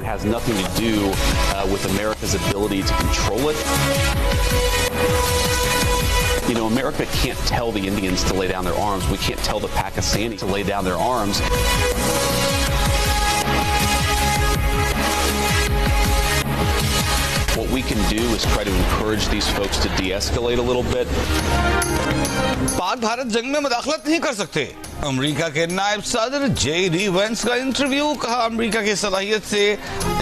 has nothing to do with America's ability to control it. You know, America can't tell the Indians to lay down their arms. We can't tell the Pakistanis to lay down their arms. What we can do is try to encourage these folks to de-escalate a little bit. Pak Bharat जंग में मुदाखलत नहीं कर सकते। America के नायब सदर JD. Veins का interview, कहा अमेरिका की सलाहियत से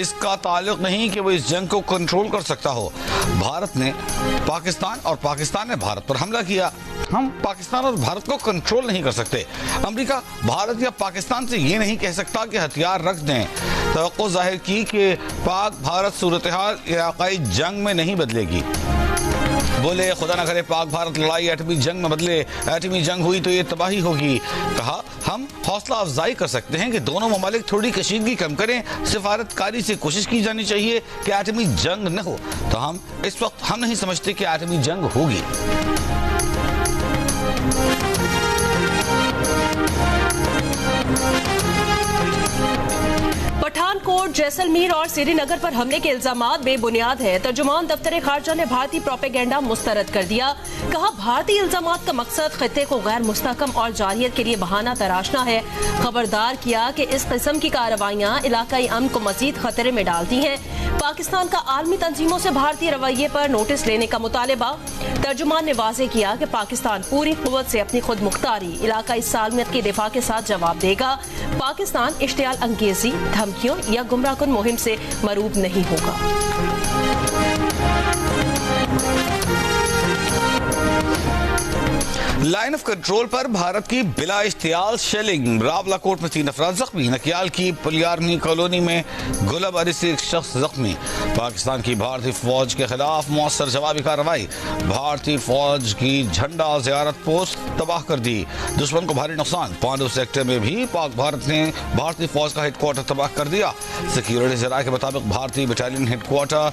इसका ताल्लुक नहीं कि वो इस जंग को कंट्रोल कर सकता हो। भारत ने पाकिस्तान और पाकिस्तान ने भारत पर हमला किया। हम पाकिस्तान और भारत को कंट्रोल नहीं कर सकते। अमेरिका भारत या पाकिस्तान से ये नहीं कह सकता कि हथियार रख दें। तवक्को जाहिर की कि पाक भारत सूरत हाल इलाकाई जंग में नहीं बदलेगी। बोले खुदा न करे पाक भारत लड़ाई एटमी जंग में बदले, एटमी जंग हुई तो ये तबाही होगी। कहा हम हौसला अफजाई कर सकते हैं कि दोनों ममालिक थोड़ी कशीदगी कम करें, सिफारतकारी से कोशिश की जानी चाहिए कि एटमी जंग न हो। तो हम इस वक्त हम नहीं समझते कि एटमी जंग होगी। पठानकोट, जैसलमेर और श्रीनगर पर हमले के इल्जामात बेबुनियाद है। तर्जुमान दफ्तर खारजा ने भारतीय प्रोपेगेंडा मुस्तरद कर दिया। कहा भारतीय इल्जामात का मकसद खित्ते को गैर मुस्तहकम और जारियत के लिए बहाना तराशना है। खबरदार किया कि इस किस्म की कार्रवाइयां इलाकाई अमन को मजीद खतरे में डालती हैं। पाकिस्तान का आलमी तंजीमों से भारतीय रवैये पर नोटिस लेने का मुतालबा। तर्जुमान ने वाज़ेह किया कि पाकिस्तान पूरी कुव्वत से अपनी खुद मुख्तारी, इलाकाई सालमियत के दिफा के साथ जवाब देगा। पाकिस्तान इश्तियाल अंगेजी, धमकियों या गुमराहकुन मुहिम से मरूब नहीं होगा। लाइन ऑफ कंट्रोल पर भारत की बिला इश्तियाल शेलिंग। रावलाकोट में 3 अफराद जख्मी। नकियाल की पुलियारनी कॉलोनी में गोलाबारी से एक शख्स जख्मी। पाकिस्तान की भारतीय फौज के खिलाफ मौसर जवाबी कार्रवाई। भारतीय फौज की झंडा ज़ियारत पोस्ट तबाह कर दी। दुश्मन को भारी नुकसान। पांडु सेक्टर में भी पाक भारत ने भारतीय फौज का हेडक्वार्टर तबाह कर दिया। सिक्योरिटी ज़राए के मुताबिक भारतीय बटालियन हेडक्वार्टर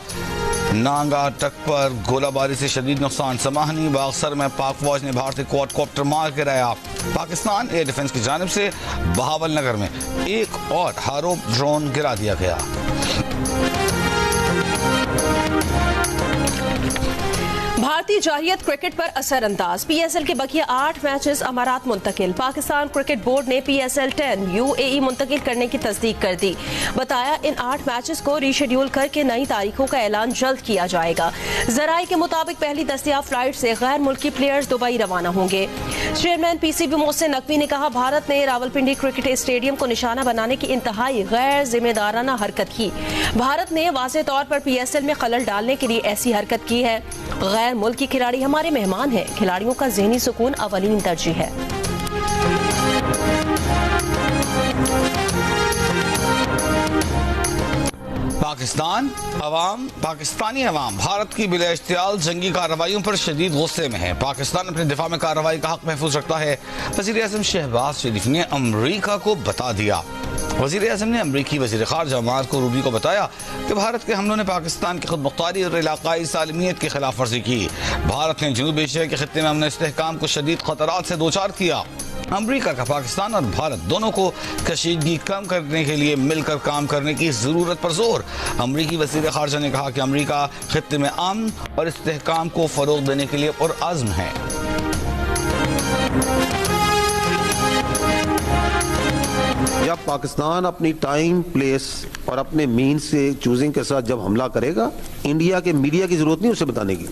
नांगा टक पर गोलाबारी से शदीद नुकसान। समाहनी बागसर में पाक फौज ने भारतीय क्वाडकॉप्टर मार गिराया। पाकिस्तान एयर डिफेंस की जानिब से बहावल नगर में एक और हारोप ड्रोन गिरा दिया गया। भारतीय जाहियत क्रिकेट पर असर अंदाज। PSL के बकिया 8 मैचेस अमारात मुंतकिल। पाकिस्तान क्रिकेट बोर्ड ने PSL 10 UAE मुंतकिल करने की तस्दीक कर दी। बताया इन 8 मैचेस को रीशेड्यूल करके नई तारीखों का ऐलान जल्द किया जाएगा। जराये के मुताबिक पहली दस्तयाब फ्लाइट से गैर मुल्की प्लेयर्स दुबई रवाना होंगे। चेयरमैन PCB मोहसिन नकवी ने कहा भारत ने रावलपिंडी क्रिकेट स्टेडियम को निशाना बनाने की इंतहाई गैर जिम्मेदाराना हरकत की। भारत ने वाज़ेह तौर पर PSL में खलल डालने के लिए ऐसी हरकत की है। गैर मुल्की खिलाड़ी हमारे मेहमान हैं। खिलाड़ियों का ज़हनी सुकून अवलीन तरजीह है। पाकिस्तानी अवाम भारत की बिला इश्तियाल जंगी कार्रवाइयों पर शदीद गुस्से में है। पाकिस्तान अपने दिफा में कार्रवाई का हक महफूज रखता है। वज़ीर आज़म शहबाज शरीफ ने अमरीका को बता दिया। वज़ीर आज़म ने अमरीकी वज़ीर ख़ारजा मार्को रूबियो को बताया कि भारत के हमलों ने पाकिस्तान की खुद मुख्तारी और इलाकाई सालमियत की खिलाफ वर्जी की। भारत ने जनूब एशिया के खित्ते में अमन इस्तेहकाम को शदीद खतरात से दोचार किया। अमरीका का पाकिस्तान और भारत दोनों को कशीदगी कम करने के लिए मिलकर काम करने की ज़रूरत पर जोर। अमरीकी वज़ीर ख़ारजा ने कहा कि अमरीका खित्ते में अमन और इस्तेहकाम को फ़रोग़ देने के लिए पुरअज़्म है। जब पाकिस्तान अपनी टाइम, प्लेस और अपने मीन से चूजिंग के साथ जब हमला करेगा, इंडिया के मीडिया की जरूरत नहीं उसे बताने की।